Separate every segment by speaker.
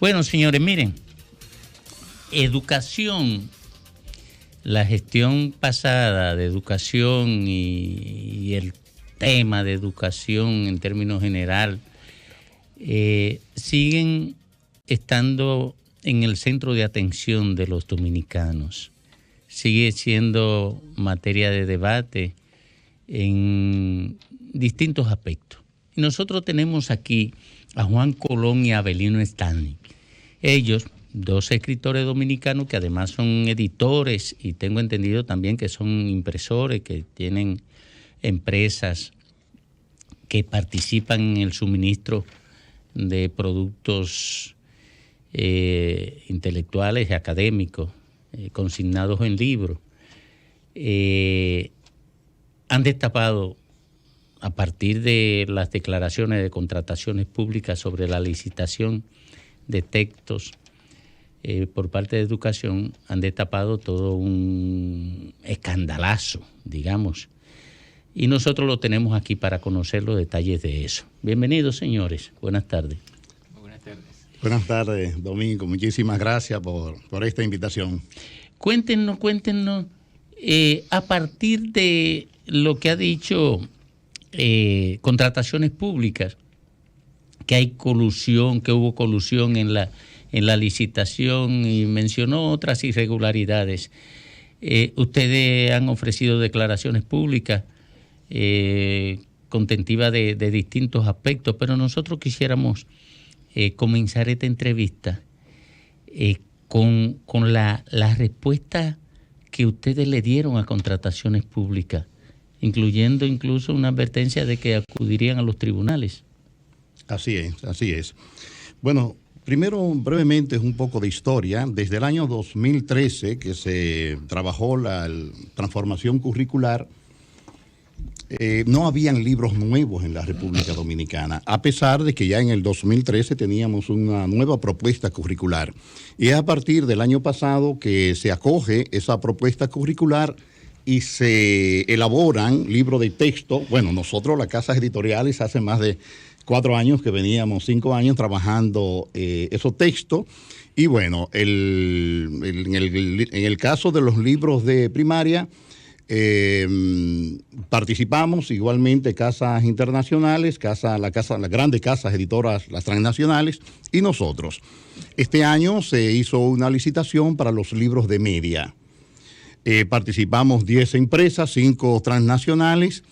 Speaker 1: Bueno, señores, miren, educación, la gestión pasada de educación y el tema de educación en términos general siguen estando en el centro de atención de los dominicanos. Sigue siendo materia de debate en distintos aspectos. Y nosotros tenemos aquí a Juan Colón y a Avelino Stanley. Ellos, dos escritores dominicanos que además son editores y tengo entendido también que son impresores, que tienen empresas que participan en el suministro de productos intelectuales y académicos consignados en libros. Han destapado, a partir de las declaraciones de contrataciones públicas sobre la licitación de textos por parte de educación, han destapado todo un escandalazo, digamos. Y nosotros lo tenemos aquí para conocer los detalles de eso. Bienvenidos, señores. Buenas tardes.
Speaker 2: Buenas tardes.
Speaker 3: Buenas tardes, Domingo. Muchísimas gracias por esta invitación.
Speaker 1: Cuéntenos, a partir de lo que ha dicho contrataciones públicas, que hay colusión, que hubo colusión en la licitación y mencionó otras irregularidades. Ustedes han ofrecido declaraciones públicas contentivas de distintos aspectos, pero nosotros quisiéramos comenzar esta entrevista con la respuesta que ustedes le dieron a contrataciones públicas, incluyendo incluso una advertencia de que acudirían a los tribunales.
Speaker 3: Así es. Bueno, primero brevemente un poco de historia. Desde el año 2013 que se trabajó la transformación curricular, no habían libros nuevos en la República Dominicana, a pesar de que ya en el 2013 teníamos una nueva propuesta curricular. Y es a partir del año pasado que se acoge esa propuesta curricular y se elaboran libros de texto. Bueno, nosotros, las casas editoriales, hace más de 4 años que veníamos, 5 años trabajando esos textos. Y bueno, en el caso de los libros de primaria, participamos igualmente casas internacionales, las grandes casas editoras, las transnacionales, y nosotros. Este año se hizo una licitación para los libros de media. Participamos 10 empresas, 5 transnacionales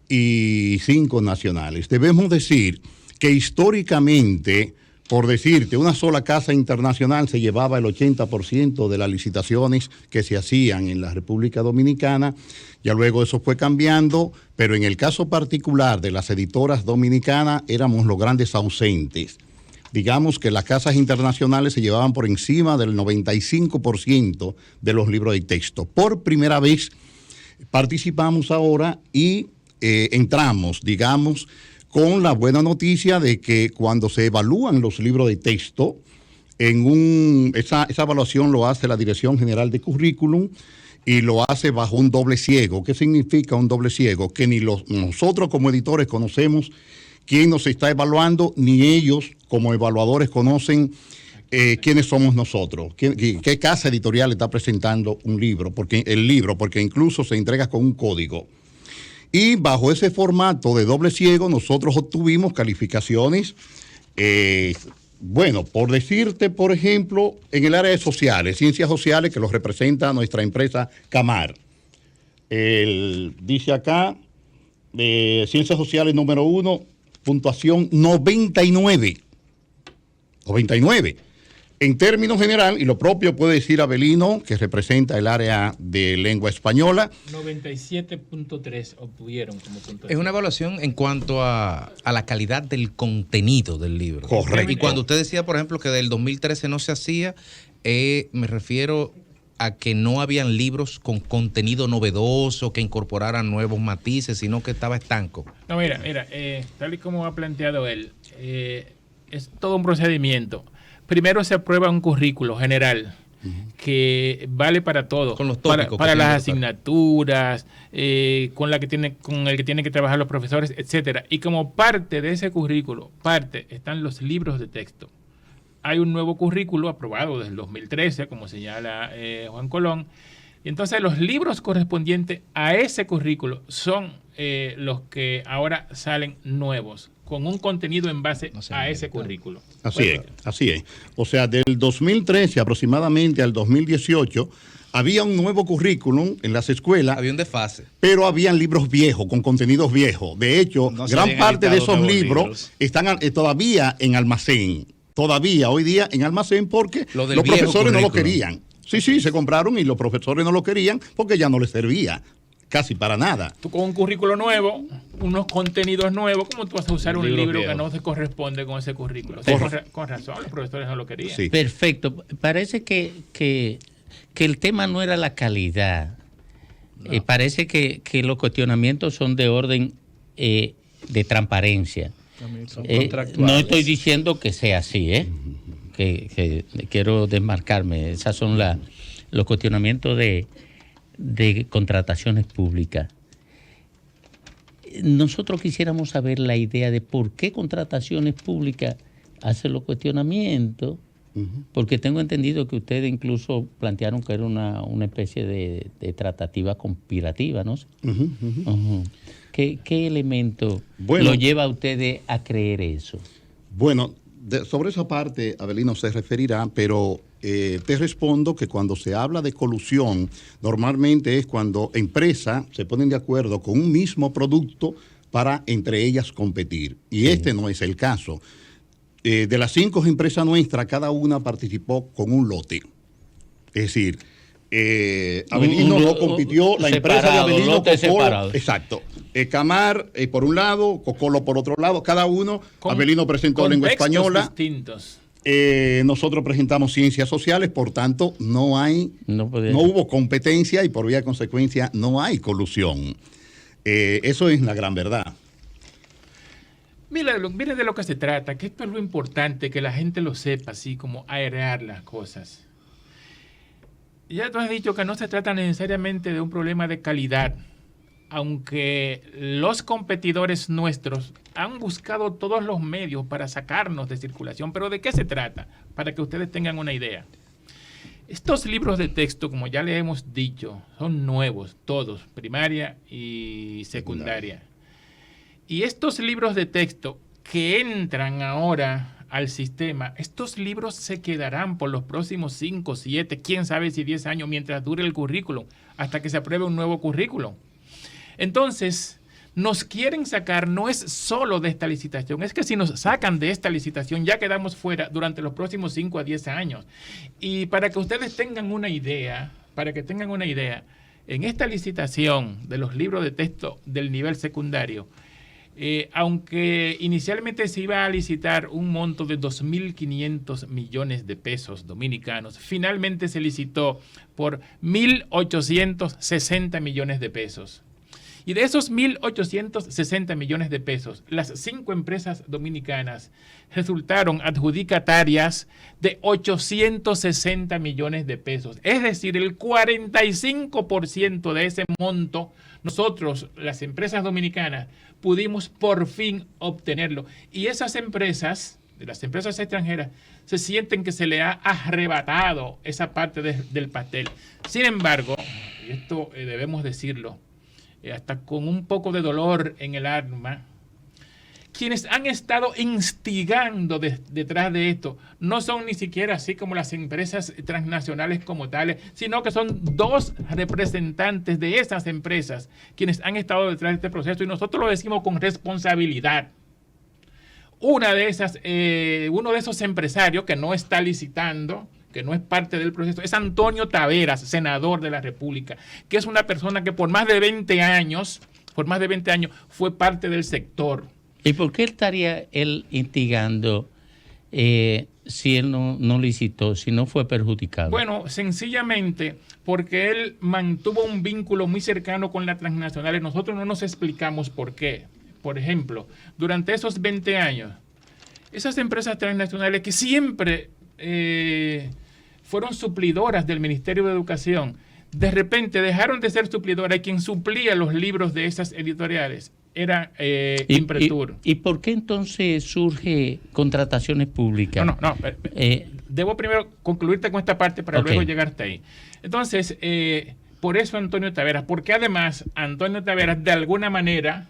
Speaker 3: y 5 nacionales. Debemos decir que históricamente, por decirte, una sola casa internacional se llevaba el 80% de las licitaciones que se hacían en la República Dominicana. Ya luego eso fue cambiando, pero en el caso particular de las editoras dominicanas éramos los grandes ausentes. Digamos que las casas internacionales se llevaban por encima del 95% de los libros de texto. Por primera vez participamos ahora y entramos, digamos, con la buena noticia de que cuando se evalúan los libros de texto, esa evaluación lo hace la Dirección General de Currículum y lo hace bajo un doble ciego. ¿Qué significa un doble ciego? Que ni nosotros como editores conocemos quién nos está evaluando, ni ellos como evaluadores conocen quiénes somos nosotros, qué casa editorial está presentando un libro, porque incluso se entrega con un código. Y bajo ese formato de doble ciego nosotros obtuvimos calificaciones, bueno, por decirte, por ejemplo, en el área de sociales, ciencias sociales, que los representa nuestra empresa Camar. Dice acá, ciencias sociales número 1, puntuación 99. 99. En términos general, y lo propio puede decir Avelino, que representa el área de lengua española.
Speaker 2: 97.3 obtuvieron como puntuación.
Speaker 4: Es una evaluación en cuanto a la calidad del contenido del libro.
Speaker 3: Correcto.
Speaker 4: Y cuando usted decía, por ejemplo, que del 2013 no se hacía, me refiero a que no habían libros con contenido novedoso, que incorporaran nuevos matices, sino que estaba estanco.
Speaker 2: No, mira, tal y como ha planteado él, es todo un procedimiento. Primero se aprueba un currículo general que vale para todo,
Speaker 4: Con los tópicos
Speaker 2: para
Speaker 4: que
Speaker 2: las
Speaker 4: tienen que
Speaker 2: asignaturas, con el que tienen que trabajar los profesores, etcétera. Y como parte de ese currículo, están los libros de texto. Hay un nuevo currículo aprobado desde el 2013, como señala Juan Colón. Y entonces los libros correspondientes a ese currículo son los que ahora salen nuevos, con un contenido en base a ese currículo.
Speaker 3: Así es. O sea, del 2013 aproximadamente al 2018 había un nuevo currículum en las escuelas.
Speaker 4: Había un desfase.
Speaker 3: Pero habían libros viejos, con contenidos viejos. De hecho, gran parte de esos libros están todavía en almacén. Todavía hoy día en almacén porque los profesores no lo querían. Sí, se compraron y los profesores no lo querían porque ya no les servía casi para nada.
Speaker 2: Tú con un currículo nuevo, unos contenidos nuevos, ¿cómo tú vas a usar un libro que no se corresponde con ese currículo? O sea, con razón, los profesores no lo querían.
Speaker 1: Sí. Perfecto. Parece que el tema no era la calidad. No. Parece que los cuestionamientos son de orden de transparencia. No estoy diciendo que sea así, que quiero desmarcarme. Esos son los cuestionamientos de contrataciones públicas. Nosotros quisiéramos saber la idea de por qué contrataciones públicas hacen los cuestionamientos, porque tengo entendido que ustedes incluso plantearon que era una especie de tratativa conspirativa, ¿no? ¿Qué elemento lo lleva a ustedes a creer eso?
Speaker 3: Bueno, sobre esa parte Avelino se referirá, pero te respondo que cuando se habla de colusión, normalmente es cuando empresas se ponen de acuerdo con un mismo producto para entre ellas competir. Y este no es el caso. De las 5 empresas nuestras, cada una participó con un lote. Es decir, Avelino no compitió, la empresa de Avelino, Cocolo, exacto. Camar por un lado, Cocolo por otro lado, cada uno. Avelino presentó lengua española.
Speaker 2: Distintos.
Speaker 3: Nosotros presentamos ciencias sociales, por tanto no hubo competencia y por vía de consecuencia no hay colusión. Eso es la gran verdad.
Speaker 2: Mire de lo que se trata, que esto es lo importante, que la gente lo sepa, así como aerear las cosas. Ya tú has dicho que no se trata necesariamente de un problema de calidad, aunque los competidores nuestros han buscado todos los medios para sacarnos de circulación. ¿Pero de qué se trata? Para que ustedes tengan una idea. Estos libros de texto, como ya le hemos dicho, son nuevos, todos, primaria y secundaria. Y estos libros de texto que entran ahora al sistema, estos libros se quedarán por los próximos 5, 7, quién sabe si 10 años, mientras dure el currículum, hasta que se apruebe un nuevo currículum. Entonces, nos quieren sacar, no es solo de esta licitación, es que si nos sacan de esta licitación ya quedamos fuera durante los próximos 5 a 10 años. Y para que ustedes tengan una idea, en esta licitación de los libros de texto del nivel secundario, aunque inicialmente se iba a licitar un monto de 2.500 millones de pesos dominicanos, finalmente se licitó por 1.860 millones de pesos. Y de esos 1.860 millones de pesos, las 5 empresas dominicanas resultaron adjudicatarias de 860 millones de pesos. Es decir, el 45% de ese monto, nosotros, las empresas dominicanas, pudimos por fin obtenerlo. Y esas empresas, de las empresas extranjeras, se sienten que se le ha arrebatado esa parte del pastel. Sin embargo, y esto debemos decirlo, hasta con un poco de dolor en el alma, quienes han estado instigando detrás de esto no son ni siquiera así como las empresas transnacionales como tales, sino que son 2 representantes de esas empresas quienes han estado detrás de este proceso, y nosotros lo decimos con responsabilidad. Uno de esos empresarios que no está licitando, que no es parte del proceso, es Antonio Taveras, senador de la República, que es una persona que por más de 20 años fue parte del sector.
Speaker 1: ¿Y por qué estaría él instigando si él no licitó, si no fue perjudicado?
Speaker 2: Bueno, sencillamente porque él mantuvo un vínculo muy cercano con las transnacionales. Nosotros no nos explicamos por qué. Por ejemplo, durante esos 20 años, esas empresas transnacionales que siempre fueron suplidoras del Ministerio de Educación, de repente dejaron de ser suplidoras y quien suplía los libros de esas editoriales era Impretur.
Speaker 1: ¿Y por qué entonces surge contrataciones públicas?
Speaker 2: No. Debo primero concluirte con esta parte para luego llegarte ahí. Entonces, por eso Antonio Taveras, porque además Antonio Taveras de alguna manera,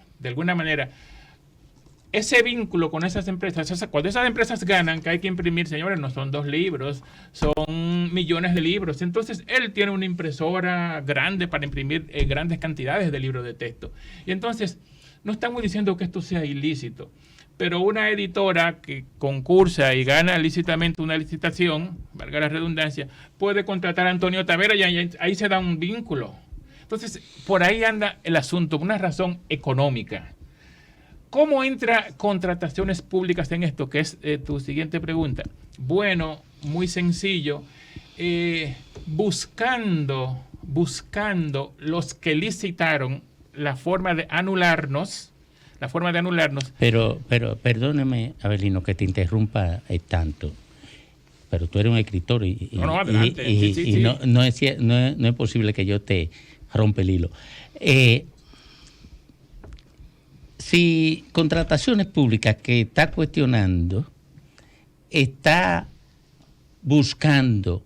Speaker 2: ese vínculo con esas empresas, cuando esas empresas ganan, que hay que imprimir, señores, no son 2 libros, son millones de libros. Entonces, él tiene una impresora grande para imprimir grandes cantidades de libros de texto. Y entonces, no estamos diciendo que esto sea ilícito, pero una editora que concursa y gana lícitamente una licitación, valga la redundancia, puede contratar a Antonio Taveras y ahí se da un vínculo. Entonces, por ahí anda el asunto, una razón económica. ¿Cómo entra contrataciones públicas en esto? Que es tu siguiente pregunta. Bueno, muy sencillo. Buscando los que licitaron la forma de anularnos.
Speaker 1: Pero perdóname, Abelino, que te interrumpa tanto. Pero tú eres un escritor y no es posible que yo te rompa el hilo. Si contrataciones públicas que está cuestionando está buscando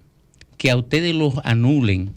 Speaker 1: que a ustedes los anulen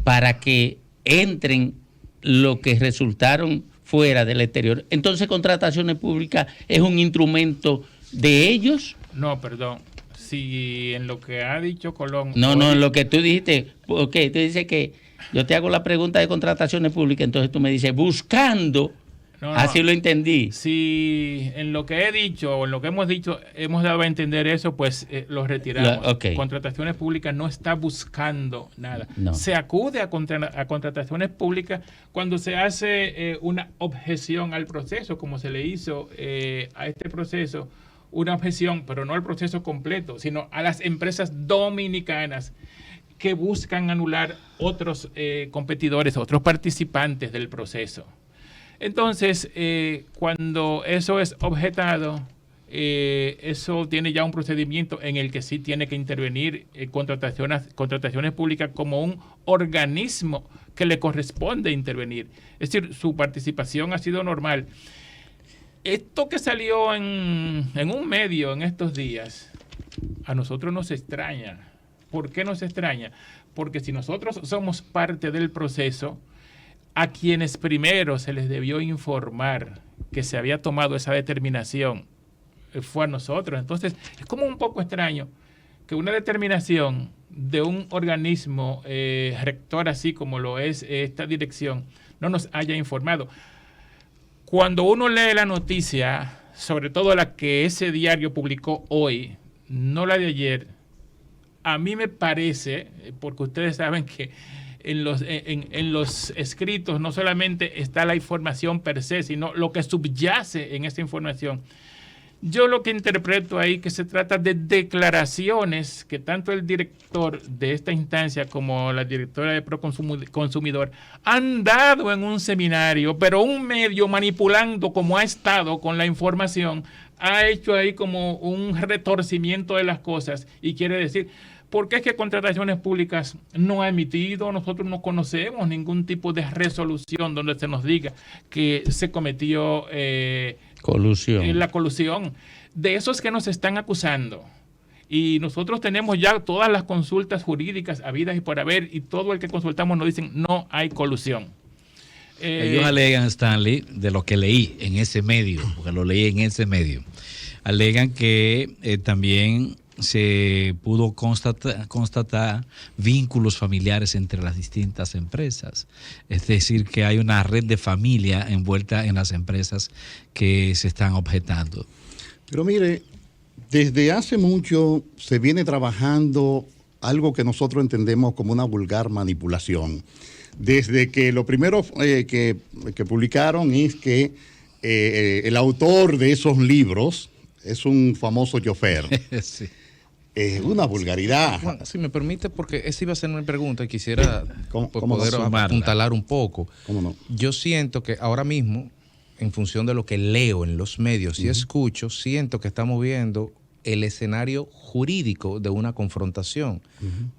Speaker 1: para que entren lo que resultaron fuera del exterior, entonces contrataciones públicas es un instrumento de ellos.
Speaker 2: No, perdón. Si en lo que ha dicho Colón...
Speaker 1: No, en lo que tú dijiste, tú dices que yo te hago la pregunta de contrataciones públicas, entonces tú me dices buscando... Así lo entendí.
Speaker 2: Si en lo que he dicho o en lo que hemos dicho hemos dado a entender eso, pues lo retiramos. Contrataciones públicas no está buscando nada.
Speaker 1: No.
Speaker 2: Se acude a contrataciones públicas cuando se hace una objeción al proceso, como se le hizo a este proceso, una objeción, pero no al proceso completo, sino a las empresas dominicanas que buscan anular otros competidores, otros participantes del proceso. Entonces, cuando eso es objetado, eso tiene ya un procedimiento en el que sí tiene que intervenir contrataciones públicas como un organismo que le corresponde intervenir. Es decir, su participación ha sido normal. Esto que salió en un medio en estos días, a nosotros nos extraña. ¿Por qué nos extraña? Porque si nosotros somos parte del proceso, a quienes primero se les debió informar que se había tomado esa determinación fue a nosotros. Entonces, es como un poco extraño que una determinación de un organismo rector, así como lo es esta dirección, no nos haya informado. Cuando uno lee la noticia, sobre todo la que ese diario publicó hoy, no la de ayer, a mí me parece, porque ustedes saben que en los escritos no solamente está la información per se, sino lo que subyace en esa información. Yo lo que interpreto ahí que se trata de declaraciones que tanto el director de esta instancia como la directora de Proconsumidor han dado en un seminario, pero un medio manipulando como ha estado con la información ha hecho ahí como un retorcimiento de las cosas y quiere decir... ¿Por qué es que Contrataciones Públicas no ha emitido? Nosotros no conocemos ningún tipo de resolución donde se nos diga que se cometió la colusión. De esos que nos están acusando. Y nosotros tenemos ya todas las consultas jurídicas habidas y por haber, y todo el que consultamos nos dicen no hay colusión.
Speaker 5: Ellos alegan, Stanley, de lo que leí en ese medio, porque lo leí en ese medio, alegan que también se pudo constatar vínculos familiares entre las distintas empresas. Es decir, que hay una red de familia envuelta en las empresas que se están objetando.
Speaker 3: Pero mire, desde hace mucho se viene trabajando algo que nosotros entendemos como una vulgar manipulación. Desde que lo primero que publicaron es que el autor de esos libros es un famoso chofer.
Speaker 5: Sí.
Speaker 3: Una vulgaridad.
Speaker 4: Bueno, si me permite, porque esa iba a ser mi pregunta y quisiera poder apuntalar un poco.
Speaker 3: ¿Cómo no?
Speaker 4: Yo siento que ahora mismo, en función de lo que leo en los medios y escucho, siento que estamos viendo el escenario jurídico de una confrontación.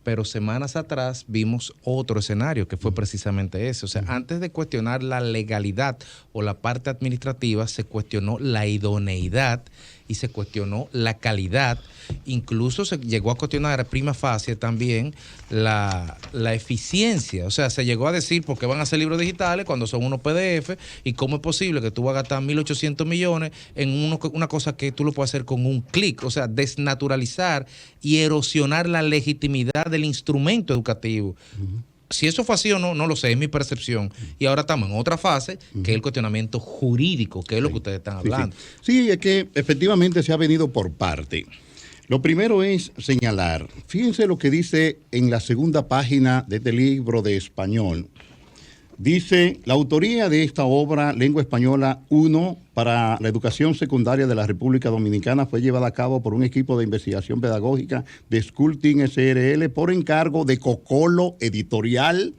Speaker 4: Pero semanas atrás vimos otro escenario que fue precisamente ese. O sea, antes de cuestionar la legalidad o la parte administrativa, se cuestionó la idoneidad y se cuestionó la calidad. Incluso se llegó a cuestionar prima facie también la eficiencia. O sea, se llegó a decir por qué van a hacer libros digitales cuando son unos PDF y cómo es posible que tú vas a gastar 1.800 millones en una cosa que tú lo puedes hacer con un clic. O sea, desnaturalizar y erosionar la legitimidad del instrumento educativo. Si eso fue así o no, no lo sé, es mi percepción. Y ahora estamos en otra fase, que es el cuestionamiento jurídico, que es lo que ustedes están hablando.
Speaker 3: Sí, es que efectivamente se ha venido por parte. Lo primero es señalar, fíjense lo que dice en la segunda página de este libro de español. Dice, la autoría de esta obra, Lengua Española 1, para la educación secundaria de la República Dominicana, fue llevada a cabo por un equipo de investigación pedagógica de School Team SRL por encargo de Cocolo Editorial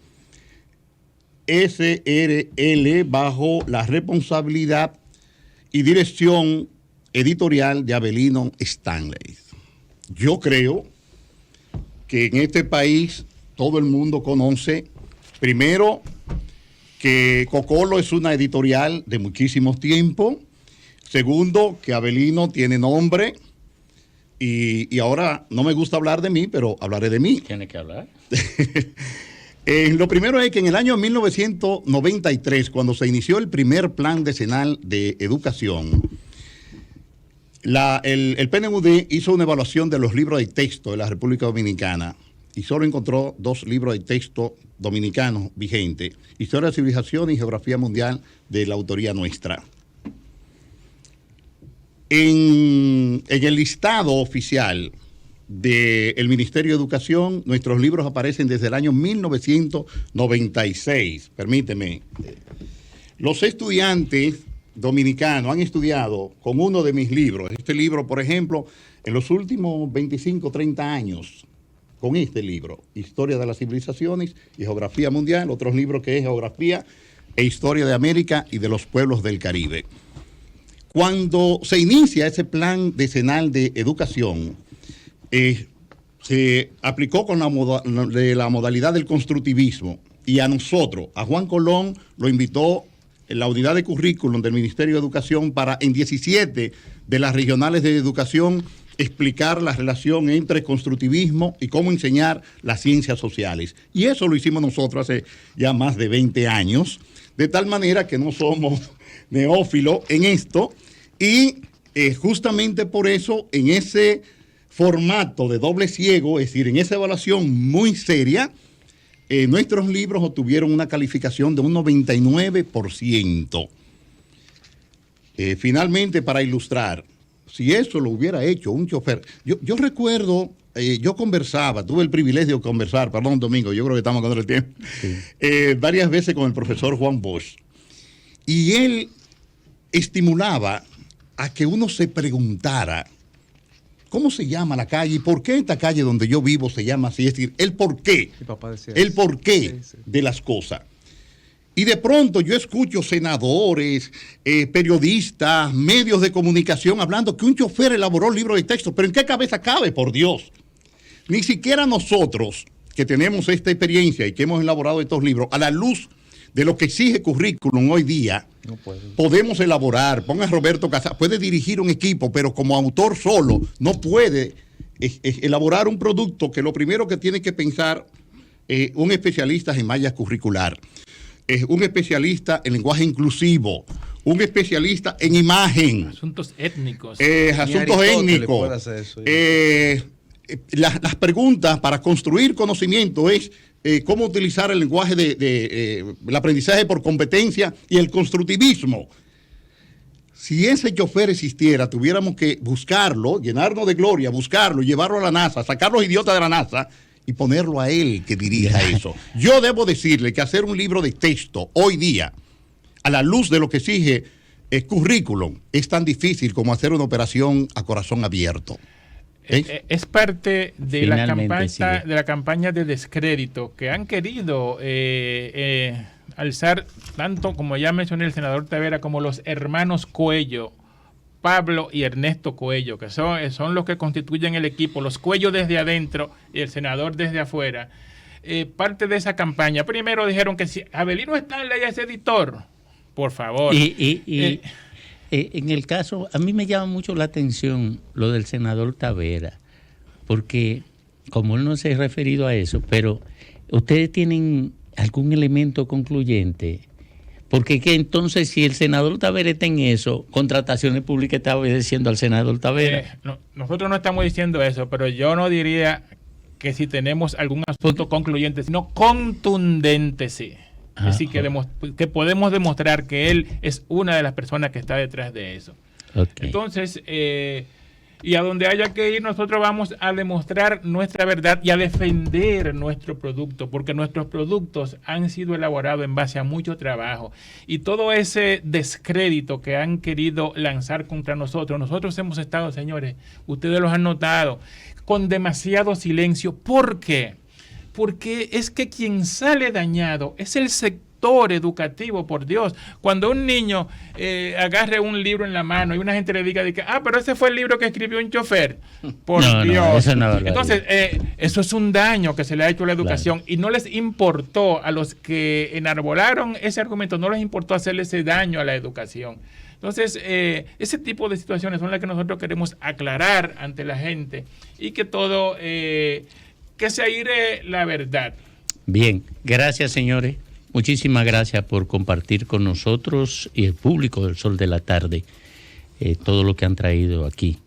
Speaker 3: SRL bajo la responsabilidad y dirección editorial de Avelino Stanley. Yo creo que en este país todo el mundo conoce, primero, que Cocolo es una editorial de muchísimos tiempos. Segundo, que Avelino tiene nombre. Y ahora no me gusta hablar de mí, pero hablaré de mí.
Speaker 1: ¿Tiene que hablar?
Speaker 3: Lo primero es que en el año 1993, cuando se inició el primer plan decenal de educación, el PNUD hizo una evaluación de los libros de texto de la República Dominicana y solo encontró 2 libros de texto dominicanos vigentes: Historia de la Civilización y Geografía Mundial, de la autoría nuestra. En el listado oficial del Ministerio de Educación, nuestros libros aparecen desde el año 1996. Permíteme. Los estudiantes dominicanos han estudiado con uno de mis libros. Este libro, por ejemplo, en los últimos 25, 30 años, con este libro, Historia de las Civilizaciones y Geografía Mundial, otros libros que es Geografía e Historia de América y de los Pueblos del Caribe. Cuando se inicia ese plan decenal de educación, se aplicó con la modalidad del constructivismo, y a nosotros, a Juan Colón, lo invitó en la unidad de currículum del Ministerio de Educación para en 17 de las regionales de educación explicar la relación entre constructivismo y cómo enseñar las ciencias sociales. Y eso lo hicimos nosotros hace ya más de 20 años, de tal manera que no somos neófilos en esto, y justamente por eso, en ese formato de doble ciego, es decir, en esa evaluación muy seria, nuestros libros obtuvieron una calificación de un 99%. Finalmente, para ilustrar, si eso lo hubiera hecho un chofer, yo recuerdo, yo conversaba, tuve el privilegio de conversar, perdón Domingo, yo creo que estamos con el tiempo, sí, varias veces con el profesor Juan Bosch, y él estimulaba a que uno se preguntara ¿cómo se llama la calle? ¿Y por qué esta calle donde yo vivo se llama así? Es decir, el porqué, el porqué de las cosas. Y de pronto yo escucho senadores, periodistas, medios de comunicación hablando que un chofer elaboró libros de texto. ¿Pero en qué cabeza cabe, por Dios? Ni siquiera nosotros, que tenemos esta experiencia y que hemos elaborado estos libros, a la luz de lo que exige currículum hoy día, no podemos elaborar. Ponga a Roberto Casas, puede dirigir un equipo, pero como autor solo no puede elaborar un producto que lo primero que tiene que pensar un especialista en malla curricular, un especialista en lenguaje inclusivo, un especialista en imagen.
Speaker 2: Asuntos étnicos.
Speaker 3: Asuntos étnicos. Las preguntas para construir conocimiento es cómo utilizar el lenguaje el aprendizaje por competencia y el constructivismo. Si ese chofer existiera, tuviéramos que buscarlo, llenarnos de gloria, buscarlo, llevarlo a la NASA, sacar los idiotas de la NASA y ponerlo a él que dirija eso. Yo debo decirle que hacer un libro de texto hoy día, a la luz de lo que exige el currículum, es tan difícil como hacer una operación a corazón abierto.
Speaker 2: Es parte de la campaña de descrédito que han querido alzar tanto, como ya mencioné, el senador Tavera, como los hermanos Cuello, Pablo y Ernesto Cuello, que son los que constituyen el equipo, los Cuello desde adentro y el senador desde afuera. Parte de esa campaña, primero dijeron que si Avelino Stanley es editor, por favor.
Speaker 1: En el caso, a mí me llama mucho la atención lo del senador Tavera, porque como él no se ha referido a eso, pero ustedes tienen algún elemento concluyente, porque que entonces si el senador Tavera está en eso, Contrataciones Públicas está obedeciendo al senador Tavera.
Speaker 2: Nosotros no estamos diciendo eso, pero yo no diría que si tenemos algún asunto concluyente, sino contundente, sí. Es decir, que podemos demostrar que él es una de las personas que está detrás de eso. Okay. Entonces, y a donde haya que ir, nosotros vamos a demostrar nuestra verdad y a defender nuestro producto, porque nuestros productos han sido elaborados en base a mucho trabajo. Y todo ese descrédito que han querido lanzar contra nosotros hemos estado, señores, ustedes los han notado, con demasiado silencio. ¿Por qué? Porque es que quien sale dañado es el sector educativo, por Dios. Cuando un niño agarre un libro en la mano y una gente le diga, pero ese fue el libro que escribió un chofer. Por Dios. Eso no, entonces, eso es un daño que se le ha hecho a la educación. Claro. Y no les importó a los que enarbolaron ese argumento, no les importó hacerle ese daño a la educación. Entonces, ese tipo de situaciones son las que nosotros queremos aclarar ante la gente y que todo, que se aire la verdad.
Speaker 1: Bien, gracias, señores. Muchísimas gracias por compartir con nosotros y el público del Sol de la Tarde todo lo que han traído aquí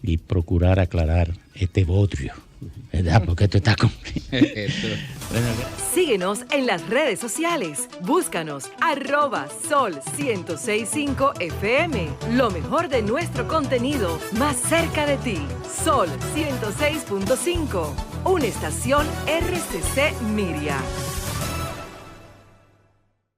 Speaker 1: y procurar aclarar este bodrio, ¿verdad? Porque esto está complicado.
Speaker 6: Síguenos en las redes sociales. Búscanos @Sol1065 FM. Lo mejor de nuestro contenido más cerca de ti. Sol 106.5. Una estación RCC Miria.